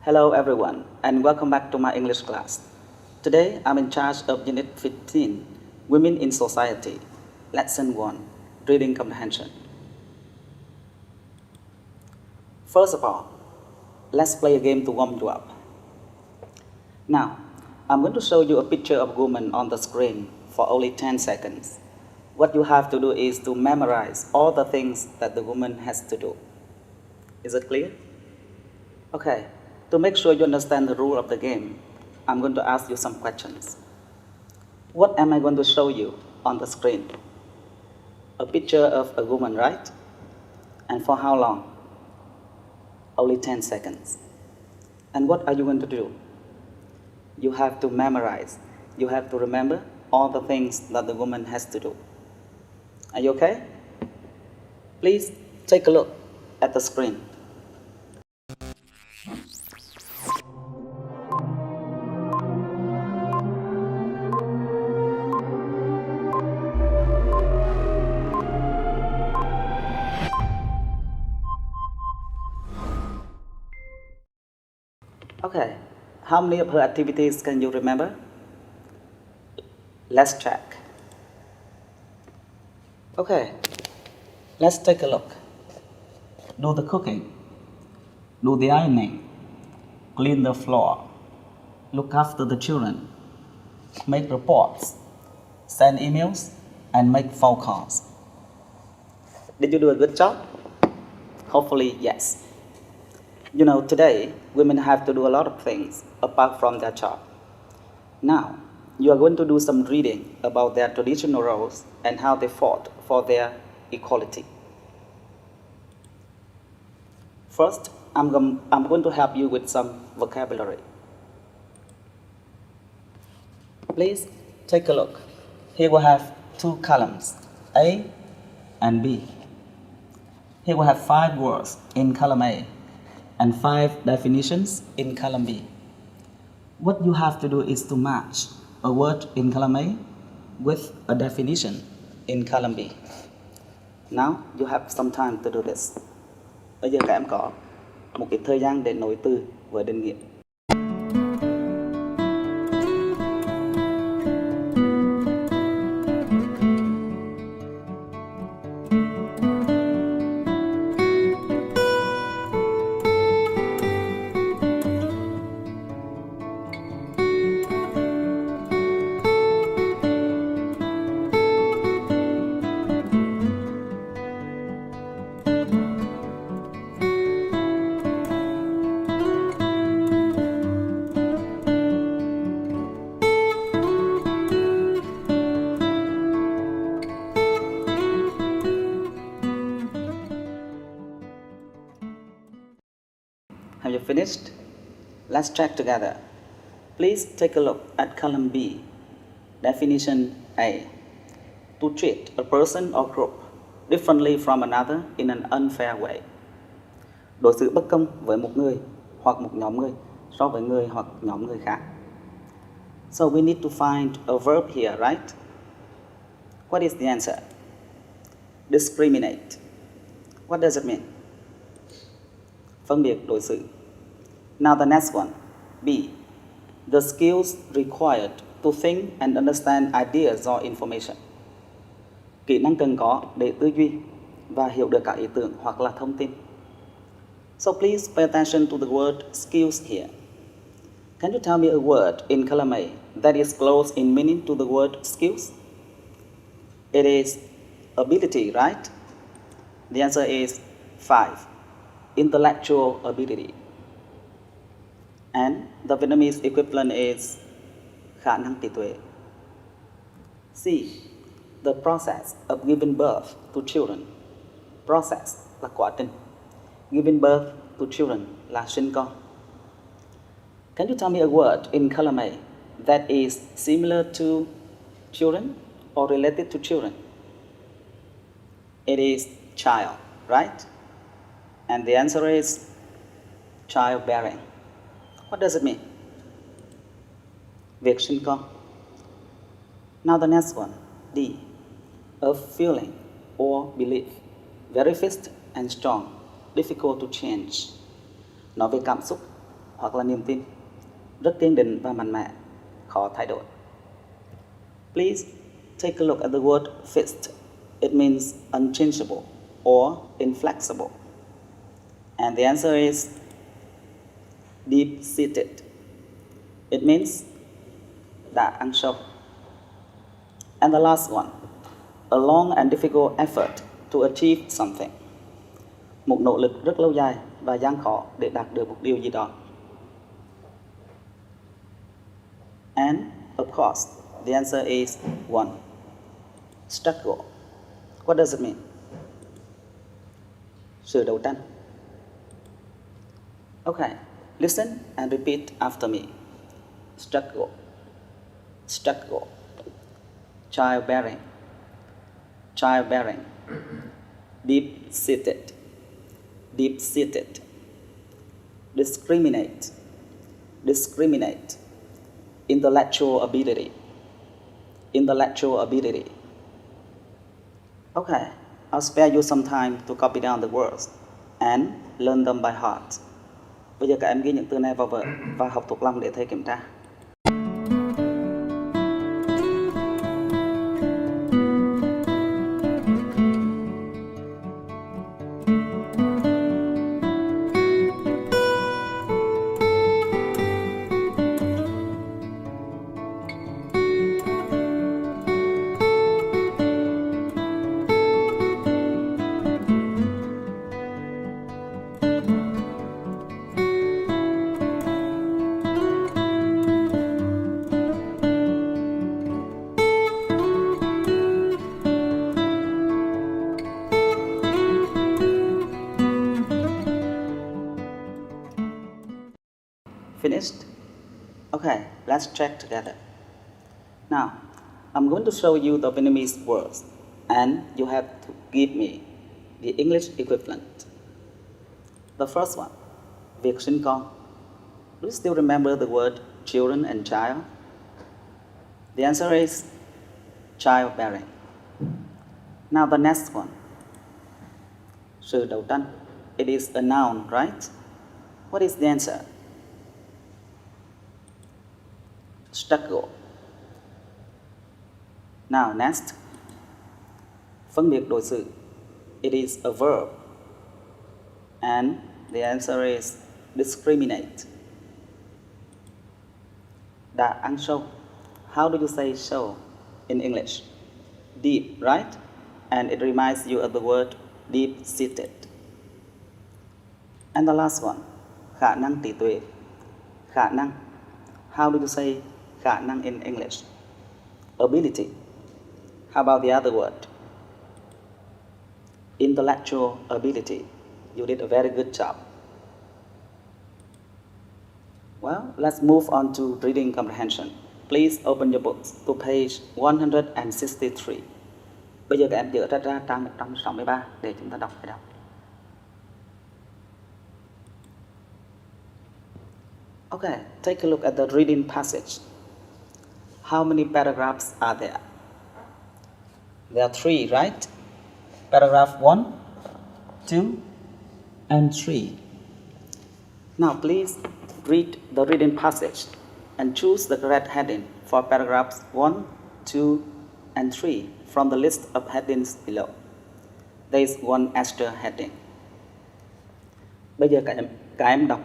Hello everyone and welcome back to my English class. Today I'm in charge of Unit 15, Women in Society, Lesson 1, Reading Comprehension. First of all, let's play a game to warm you up. Now, I'm going to show you a picture of a woman on the screen for only 10 seconds. What you have to do is to memorize all the things that the woman has to do. Is it clear? Okay, to make sure you understand the rule of the game, I'm going to ask you some questions. What am I going to show you on the screen? A picture of a woman, right? And for how long? Only 10 seconds. And what are you going to do? You have to memorize. You have to remember all the things that the woman has to do. Are you okay? Please take a look at the screen. Okay, how many of her activities can you remember? Let's check. Okay, let's take a look. Do the cooking, do the ironing, clean the floor, look after the children, make reports, send emails, and make phone calls. Did you do a good job? Hopefully, yes. You know, today, women have to do a lot of things apart from their job. Now, you are going to do some reading about their traditional roles and how they fought for their equality. First, I'm going to help you with some vocabulary. Please take a look. Here we have two columns, A and B. Here we have 5 words in column A and 5 definitions in column B. What you have to do is to match a word in column A with a definition in column B. Now you have some time to do this. Bây giờ các em có một ít thời gian để nối từ với định nghĩa. Have you finished? Let's check together. Please take a look at column B. Definition A. To treat a person or group differently from another in an unfair way. Đối xử bất công với một người hoặc một nhóm người so với người hoặc nhóm người khác. So we need to find a verb here, right? What is the answer? Discriminate. What does it mean? Phân biệt đối xử. Now the next one, B. The skills required to think and understand ideas or information. Kỹ năng cần có để tư duy và hiểu được các ý tưởng hoặc là thông tin. So please pay attention to the word skills here. Can you tell me a word in column A that is close in meaning to the word skills? It is ability, right? The answer is 5. Intellectual ability. And the Vietnamese equivalent is khả năng trí tuệ. C. The process of giving birth to children. Process là quá trình. Giving birth to children là sinh con. Can you tell me a word in column A that is similar to children or related to children? It is child, right? And the answer is childbearing. What does it mean? Việc sinh con. Now the next one, D. A feeling or belief, very fixed and strong, difficult to change. Nói về cảm xúc, hoặc là niềm tin, rất kiên định và mạnh mẽ, khó thay đổi. Please take a look at the word fixed. It means unchangeable or inflexible. And the answer is deep-seated. It means đã ăn sâu. And the last one, a long and difficult effort to achieve something. Một nỗ lực rất lâu dài và gian khó để đạt được một điều gì đó. And of course, the answer is one. Struggle. What does it mean? Sự đấu tranh. Okay, listen and repeat after me. Struggle. Struggle. Childbearing. Childbearing. Deep-seated. Deep-seated. Discriminate. Discriminate. Intellectual ability. Intellectual ability. Okay, I'll spare you some time to copy down the words and learn them by heart. Bây giờ các em ghi những từ này vào vở và học thuộc lòng để thầy kiểm tra. Finished? Okay, let's check together. Now, I'm going to show you the Vietnamese words and you have to give me the English equivalent. The first one, việc sinh con. Do you still remember the word children and child? The answer is childbearing. Now the next one, sự đấu tranh. It is a noun, right? What is the answer? Struggle. Now next, phân biệt đối xử. It is a verb. And the answer is discriminate. Đã ăn sâu. How do you say sâu in English? Deep, right? And it reminds you of the word deep-seated. And the last one, khả năng trí tuệ. Khả năng. How do you say khả năng in English? Ability. How about the other word? Intellectual ability. You did a very good job. Well, let's move on to reading comprehension. Please open your books to page 163. Bây giờ các em dở ra trang 163 để chúng ta đọc bài đọc. Okay, take a look at the reading passage. How many paragraphs are there? There are 3, right? Paragraph 1, 2, and 3. Now please read the reading passage and choose the correct heading for paragraphs 1, 2, and 3 from the list of headings below. There is one extra heading. Bây giờ các em đọc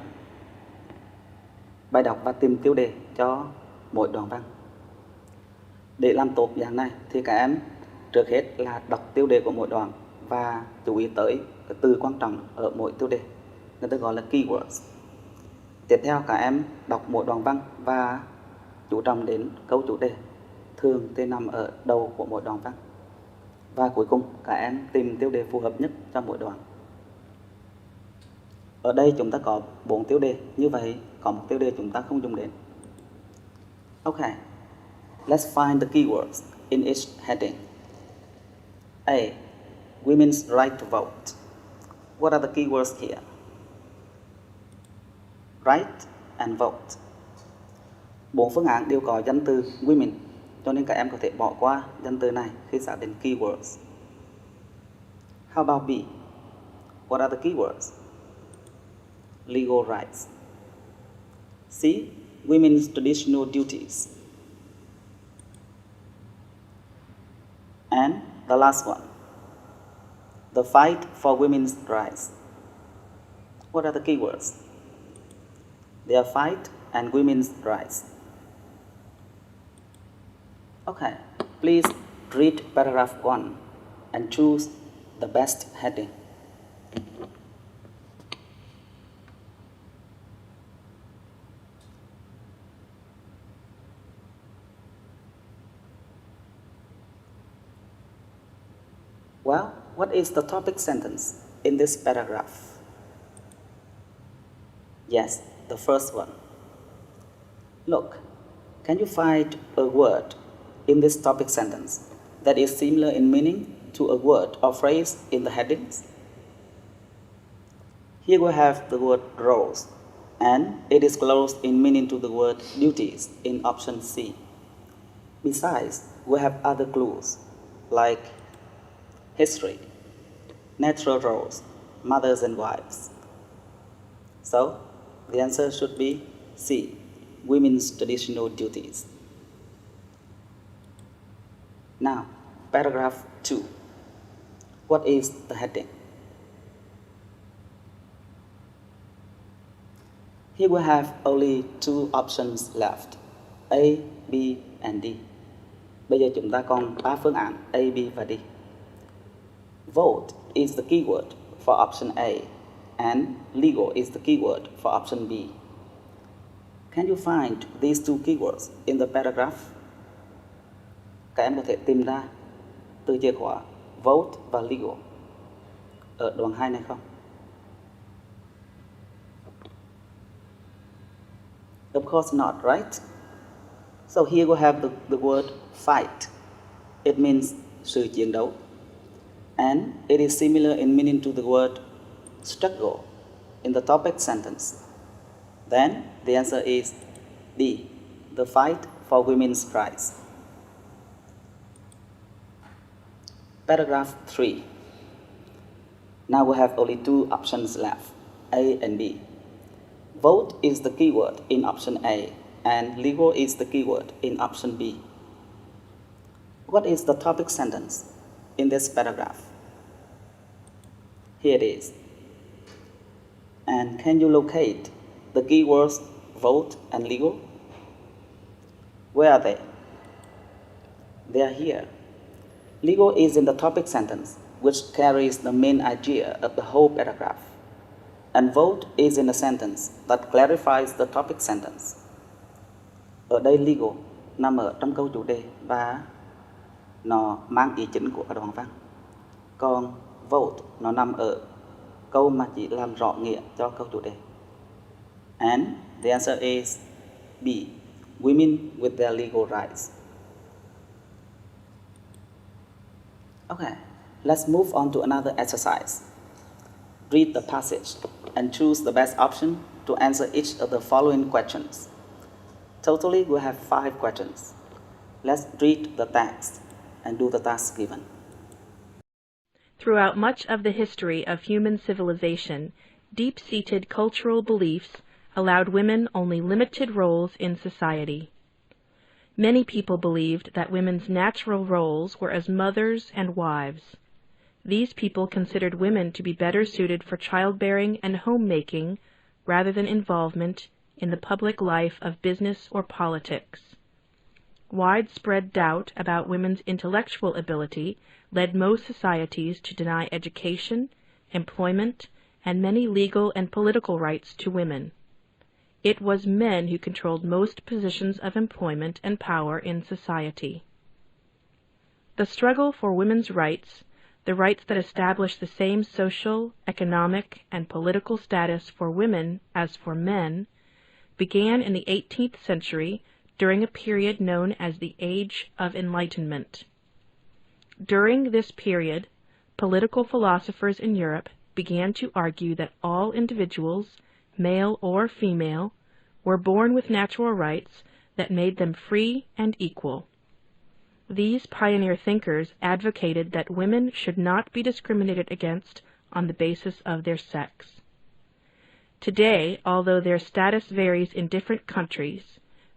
bài đọc và tìm tiêu đề cho mỗi đoạn văn. Để làm tốt dạng này thì các em trước hết là đọc tiêu đề của mỗi đoạn và chú ý tới cái từ quan trọng ở mỗi tiêu đề, người ta gọi là keywords. Tiếp theo các em đọc mỗi đoạn văn và chú trọng đến câu chủ đề, thường thì nằm ở đầu của mỗi đoạn văn. Và cuối cùng các em tìm tiêu đề phù hợp nhất cho mỗi đoạn. Ở đây chúng ta có 4 tiêu đề, như vậy có một tiêu đề chúng ta không dùng đến. Okay, let's find the keywords in each heading. A. Women's right to vote. What are the keywords here? Right and vote. 4 phương án đều có danh từ women, cho nên các em có thể bỏ qua danh từ này khi xác định keywords. How about B? What are the keywords? Legal rights. C. Women's traditional duties. And the last one, the fight for women's rights. What are the keywords? They are fight and women's rights. Okay, please read paragraph 1 and choose the best heading. Well, what is the topic sentence in this paragraph? Yes, the first one. Look, can you find a word in this topic sentence that is similar in meaning to a word or phrase in the headings? Here we have the word roles, and it is close in meaning to the word duties in option C. Besides, we have other clues like history, natural roles, mothers and wives. So, the answer should be C, women's traditional duties. Now, paragraph 2. What is the heading? Here we have only two options left, A, B, and D. Bây giờ chúng ta còn 3 phương án A, B và D. Vote is the keyword for option A, and legal is the keyword for option B. Can you find these two keywords in the paragraph? Các em có thể tìm ra từ chìa khóa vote và legal ở đoạn 2 này không? Of course not, right? So here we have the word fight. It means sự chiến đấu. And it is similar in meaning to the word struggle in the topic sentence. Then the answer is B, the fight for women's rights. Paragraph 3. Now we have only two options left, A and B. Vote is the keyword in option A, and legal is the keyword in option B. What is the topic sentence in this paragraph? Here it is. And can you locate the keywords vote and legal? Where are they? They are here. Legal is in the topic sentence, which carries the main idea of the whole paragraph. And vote is in a sentence that clarifies the topic sentence. Ở đây legal nằm ở trong câu chủ đề và nó mang ý chính của đoạn văn. Còn vote nó nằm ở câu mà chỉ làm rõ nghĩa cho câu chủ đề. And the answer is B, women with their legal rights. Okay, let's move on to another exercise. Read the passage and choose the best option to answer each of the following questions. Totally, we have 5 questions. Let's read the text and do the task given. Throughout much of the history of human civilization, deep-seated cultural beliefs allowed women only limited roles in society. Many people believed that women's natural roles were as mothers and wives. These people considered women to be better suited for childbearing and homemaking rather than involvement in the public life of business or politics. Widespread doubt about women's intellectual ability led most societies to deny education, employment, and many legal and political rights to women. It was men who controlled most positions of employment and power in society. The struggle for women's rights, the rights that establish the same social, economic, and political status for women as for men, began in the 18th century during a period known as the Age of Enlightenment. During this period, political philosophers in Europe began to argue that all individuals, male or female, were born with natural rights that made them free and equal. These pioneer thinkers advocated that women should not be discriminated against on the basis of their sex. Today, although their status varies in different countries,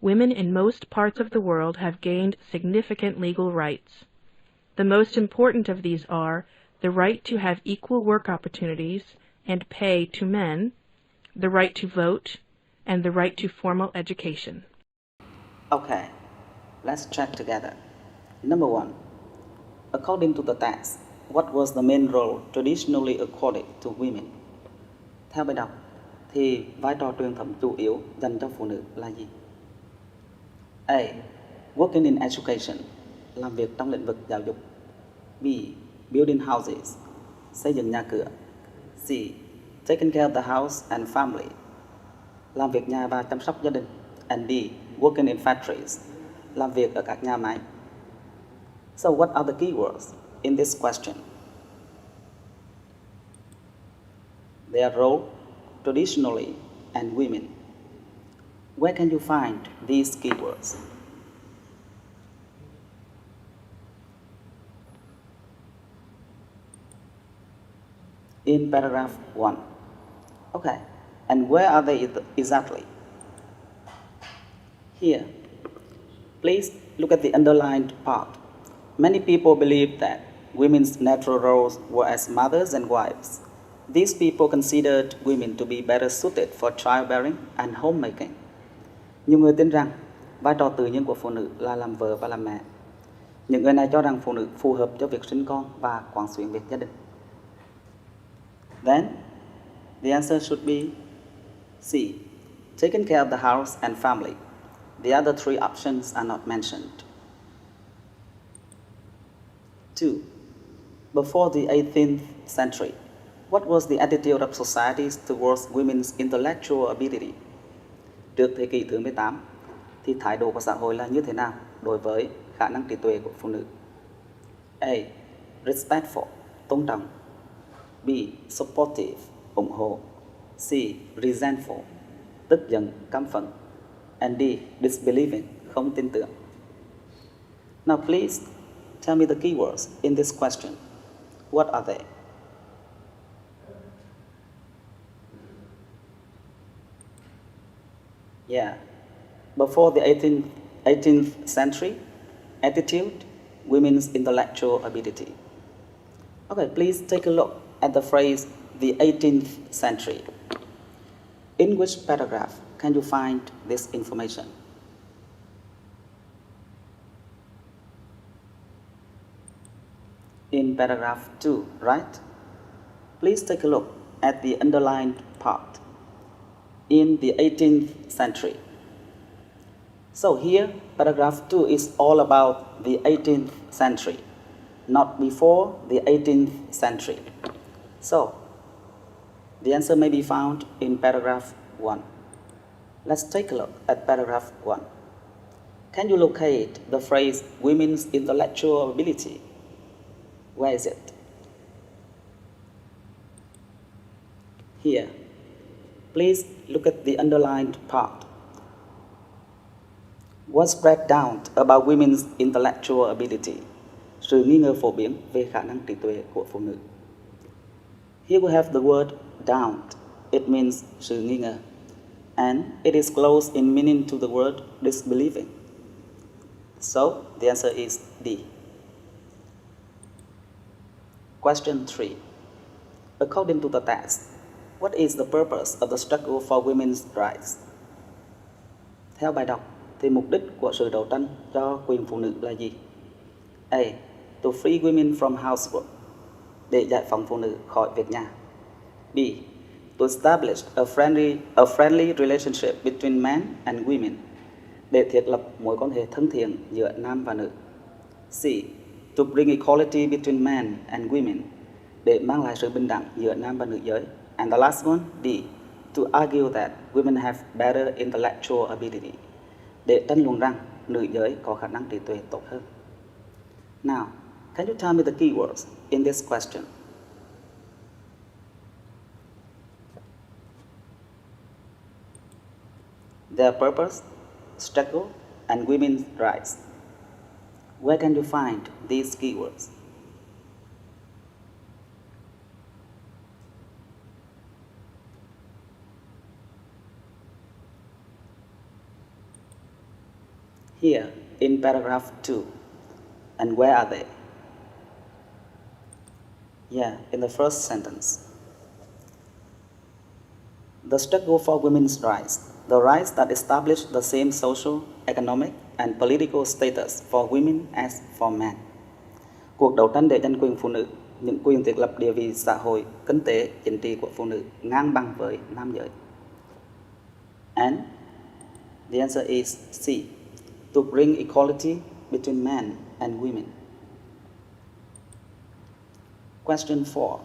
women in most parts of the world have gained significant legal rights. The most important of these are the right to have equal work opportunities and pay to men, the right to vote, and the right to formal education. Okay, let's check together. Number 1. According to the text, what was the main role traditionally accorded to women? Theo bài đọc, thì vai trò truyền thống chủ yếu dành cho phụ nữ là gì? A. Working in education, làm việc trong lĩnh vực giáo dục. B. Building houses, xây dựng nhà cửa. C. Taking care of the house and family, làm việc nhà và chăm sóc gia đình. And D. Working in factories, làm việc ở các nhà máy. So what are the keywords in this question? Their role, traditionally, and women. Where can you find these keywords? In paragraph 1. Okay, and where are they exactly? Here, please look at the underlined part. Many people believe that women's natural roles were as mothers and wives. These people considered women to be better suited for childbearing and homemaking. Nhiều người tin rằng vai trò tự nhiên của phụ nữ là làm vợ và làm mẹ. Những người này cho rằng phụ nữ phù hợp cho việc sinh con và quản xuyến việc gia đình. Then, the answer should be C. Taking care of the house and family. The other three options are not mentioned. 2. Before the 18th century, what was the attitude of societies towards women's intellectual ability? Trước thế kỷ thứ 18, thì thái độ của xã hội là như thế nào đối với khả năng trí tuệ của phụ nữ? A. Respectful, tôn trọng. B. Supportive, ủng hộ. C. Resentful, tức giận, căm phẫn. And D. Disbelieving, không tin tưởng. Now please tell me the keywords in this question. What are they? Yeah, before the 18th century, attitude, women's intellectual ability. Okay, please take a look at the phrase the 18th century. In which paragraph can you find this information? In paragraph 2, right? Please take a look at the underlined part. In the 18th century. So here, paragraph 2 is all about the 18th century, not before the 18th century. So, the answer may be found in paragraph 1. Let's take a look at paragraph 1. Can you locate the phrase women's intellectual ability? Where is it? Here. Please look at the underlined part. What's break down about women's intellectual ability? Sự nghi ngờ phổ biến về khả năng trí tuệ của phụ nữ. Here we have the word doubt. It means sự nghi ngờ. And it is close in meaning to the word disbelieving. So, the answer is D. Question 3. According to the text, what is the purpose of the struggle for women's rights? Theo bài đọc, thì mục đích của sự đấu tranh cho quyền phụ nữ là gì? A. To free women from housework, để giải phóng phụ nữ khỏi việc nhà. B. To establish a friendly relationship between men and women, để thiết lập mối quan hệ thân thiện giữa nam và nữ. C. To bring equality between men and women, để mang lại sự bình đẳng giữa nam và nữ giới. And the last one, D. To argue that women have better intellectual ability, để tranh luận rằng nữ giới có khả năng trí tuệ tốt hơn. Now, can you tell me the keywords in this question? Their purpose, struggle, and women's rights. Where can you find these keywords? Here in paragraph 2. And where are they? Yeah, in the first sentence. The struggle for women's rights, the rights that establish the same social, economic, and political status for women as for men. Cuộc đấu tranh để giành quyền phụ nữ, những quyền thiết lập địa vị xã hội, kinh tế, chính trị của phụ nữ ngang bằng với nam giới. And the answer is C. To bring equality between men and women. Question 4.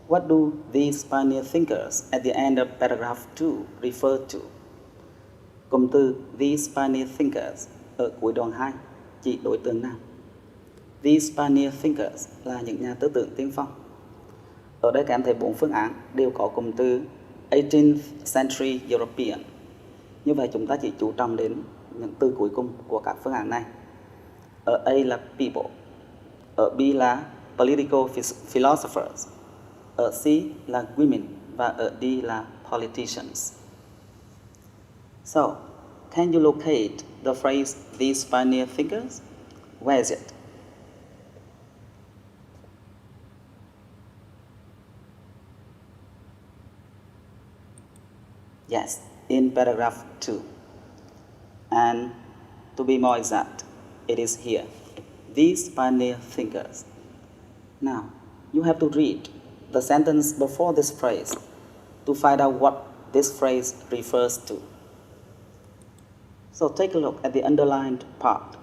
What do these pioneer thinkers at the end of paragraph 2 refer to? Cụm từ these pioneer thinkers ở cuối đoạn 2 chỉ đối tượng nào? These pioneer thinkers là những nhà tư tưởng tiên phong. Ở đây các em thấy 4 phương án đều có cụm từ 18th century European. Như vậy chúng ta chỉ chú trọng đến những từ cuối cùng của các phương án này. Ở A là people, ở B là political philosophers, ở C là women và ở D là politicians. So, can you locate the phrase these pioneer thinkers? Where is it? Yes, in paragraph 2. And to be more exact, it is here. These pioneer thinkers. Now, you have to read the sentence before this phrase to find out what this phrase refers to. So take a look at the underlined part.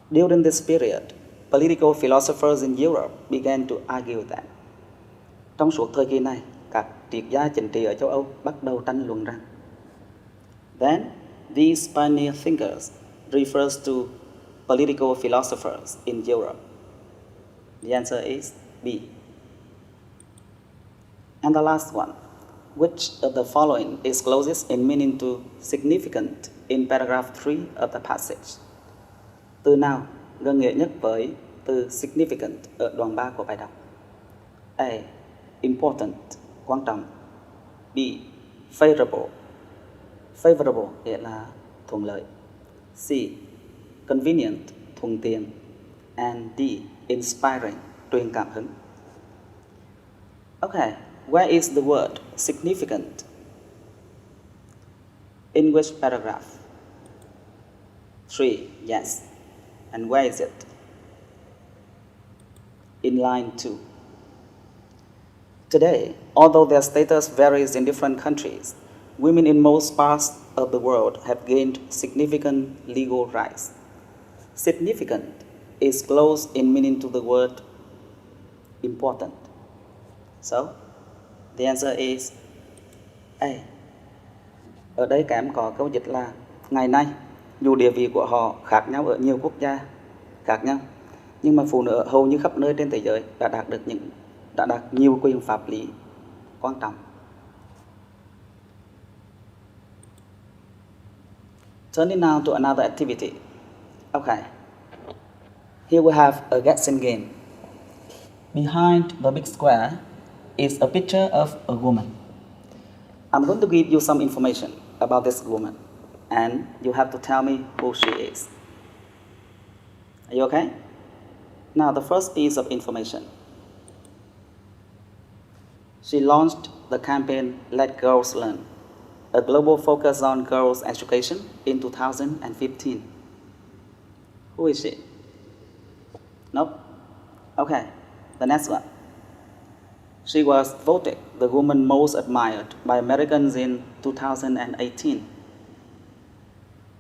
During this period, political philosophers in Europe began to argue that. Trong suốt thời kỳ này, các triết gia chính trị ở châu Âu bắt đầu tranh luận rằng. Then, these pioneer thinkers refers to political philosophers in Europe. The answer is B. And the last one, which of the following is closest in meaning to significant in paragraph 3 of the passage? Từ nào gần nghĩa nhất với từ significant ở đoạn 3 của bài đọc? A. Important, quan trọng. B. Favorable. Favorable nghĩa là thuận lợi. C. Convenient, thuận tiện. And D. Inspiring, truyền cảm hứng. Okay, where is the word significant? In which paragraph? 3, yes. And where is it? In line 2. Today, although their status varies in different countries, women in most parts of the world have gained significant legal rights. Significant is close in meaning to the word important. So, the answer is A. Ở đây các em có câu dịch là ngày nay, dù địa vị của họ khác nhau ở nhiều quốc gia khác nhau, nhưng mà phụ nữ ở hầu như khắp nơi trên thế giới đã đạt nhiều quyền pháp lý quan trọng. Turning now to another activity. Okay. Here we have a guessing game. Behind the big square is a picture of a woman. I'm going to give you some information about this woman, and you have to tell me who she is. Are you okay? Now, the first piece of information. She launched the campaign Let Girls Learn, a global focus on girls' education in 2015. Who is she? Nope. Okay, the next one. She was voted the woman most admired by Americans in 2018.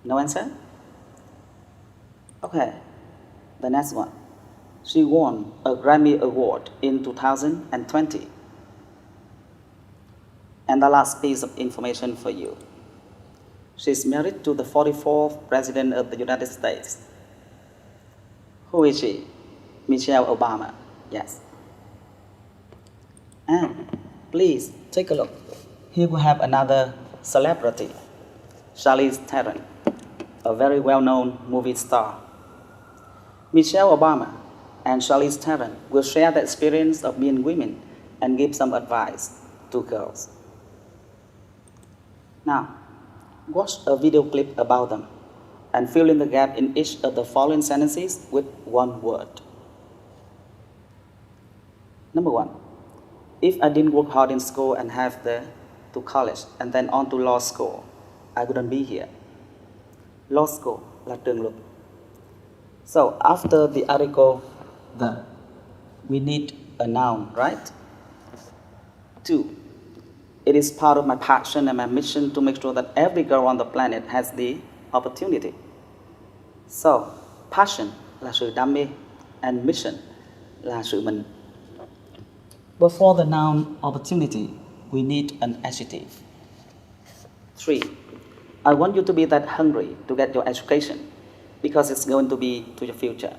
No answer? Okay, the next one. She won a Grammy Award in 2020. And the last piece of information for you. She's married to the 44th President of the United States. Who is she? Michelle Obama. Yes. And please take a look. Here we have another celebrity, Charlize Theron, a very well-known movie star. Michelle Obama and Charlize Theron will share the experience of being women and give some advice to girls. Now, watch a video clip about them. and fill in the gap in each of the following sentences with one word. Number 1. If I didn't work hard in school and have to college and then on to law school, I wouldn't be here. Law school là trường luật. So after the article the, we need a noun, right? 2. It is part of my passion and my mission to make sure that every girl on the planet has the opportunity. So, passion là sự đam mê and mission là sự mình. Before the noun opportunity, we need an adjective. 3. I want you to be that hungry to get your education because it's going to be to your future.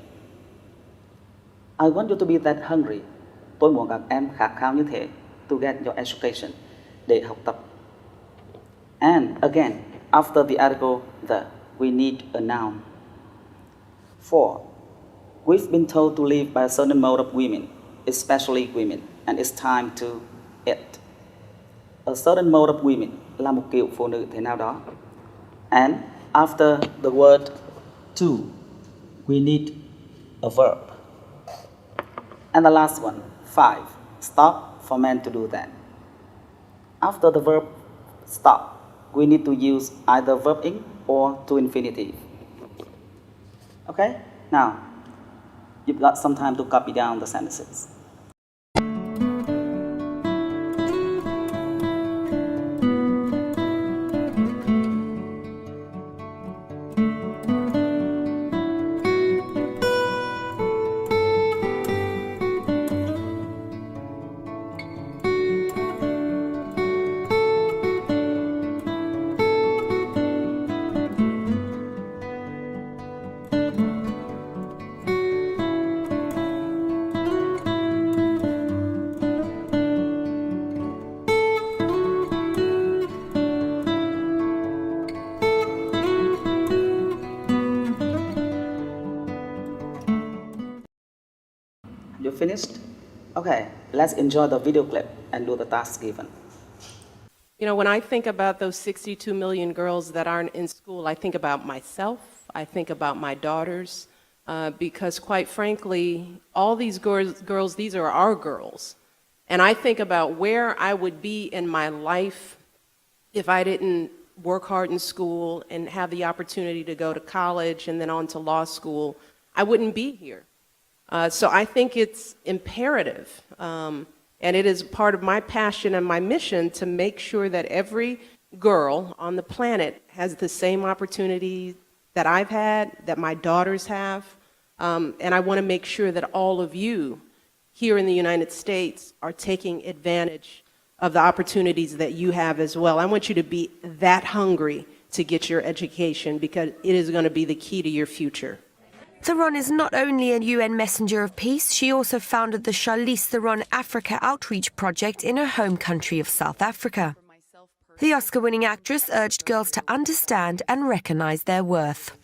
I want you to be that hungry. Tôi muốn các em khát khao như thế to get your education, để học tập. And again, after the article the, we need a noun. 4. We've been told to live by a certain mode of women, especially women, and it's time to it. A certain mode of women là một kiểu phụ nữ thế nào đó. And after the word to, we need a verb. And the last one, 5. Stop for men to do that. After the verb stop, we need to use either verb ing or to infinitive. Okay? Now, you've got some time to copy down the sentences. You finished? Okay, let's enjoy the video clip and do the task given. You know, when I think about those 62 million girls that aren't in school, I think about myself, I think about my daughters, because quite frankly, all these girls, these are our girls. And I think about where I would be in my life if I didn't work hard in school and have the opportunity to go to college and then on to law school. I wouldn't be here. So I think it's imperative, and it is part of my passion and my mission to make sure that every girl on the planet has the same opportunity that I've had, that my daughters have, and I want to make sure that all of you here in the United States are taking advantage of the opportunities that you have as well. I want you to be that hungry to get your education because it is going to be the key to your future. Theron is not only a UN messenger of peace, she also founded the Charlize Theron Africa Outreach Project in her home country of South Africa. The Oscar-winning actress urged girls to understand and recognize their worth.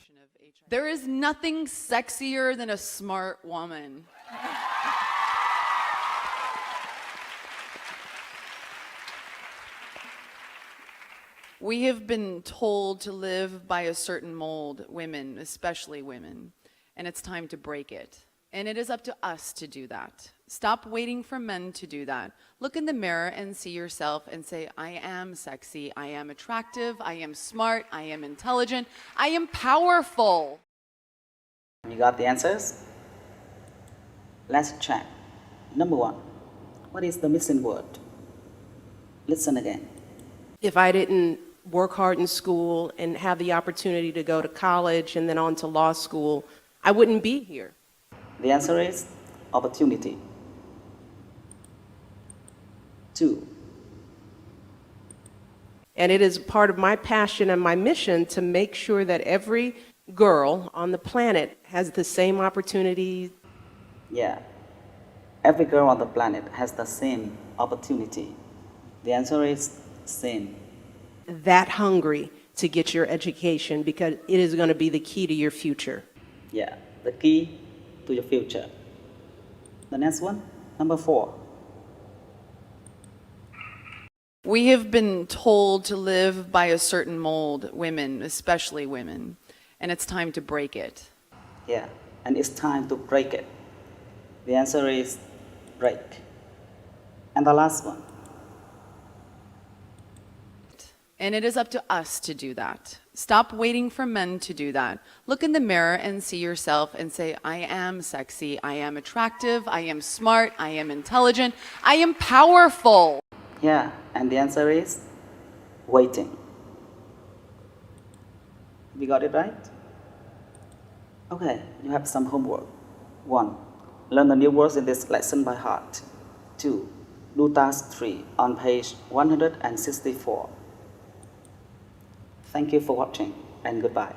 There is nothing sexier than a smart woman. We have been told to live by a certain mold, women, especially women. And it's time to break it. And it is up to us to do that. Stop waiting for men to do that. Look in the mirror and see yourself and say, I am sexy, I am attractive, I am smart, I am intelligent, I am powerful. You got the answers? Let's check. Number 1. What is the missing word? Listen again. If I didn't work hard in school and have the opportunity to go to college and then on to law school, I wouldn't be here. The answer is opportunity. 2. And it is part of my passion and my mission to make sure that every girl on the planet has the same opportunity. Yeah. Every girl on the planet has the same opportunity. The answer is same. That hungry to get your education because it is going to be the key to your future. Yeah, the key to your future. The next one, number 4. We have been told to live by a certain mold, women, especially women. and it's time to break it. Yeah, and it's time to break it. The answer is break. And the last one. And it is up to us to do that. Stop waiting for men to do that. Look in the mirror and see yourself and say, I am sexy, I am attractive, I am smart, I am intelligent, I am powerful. Yeah, and the answer is waiting. We got it right? Okay, you have some homework. 1. Learn the new words in this lesson by heart. 2. Do task 3 on page 164. Thank you for watching and goodbye.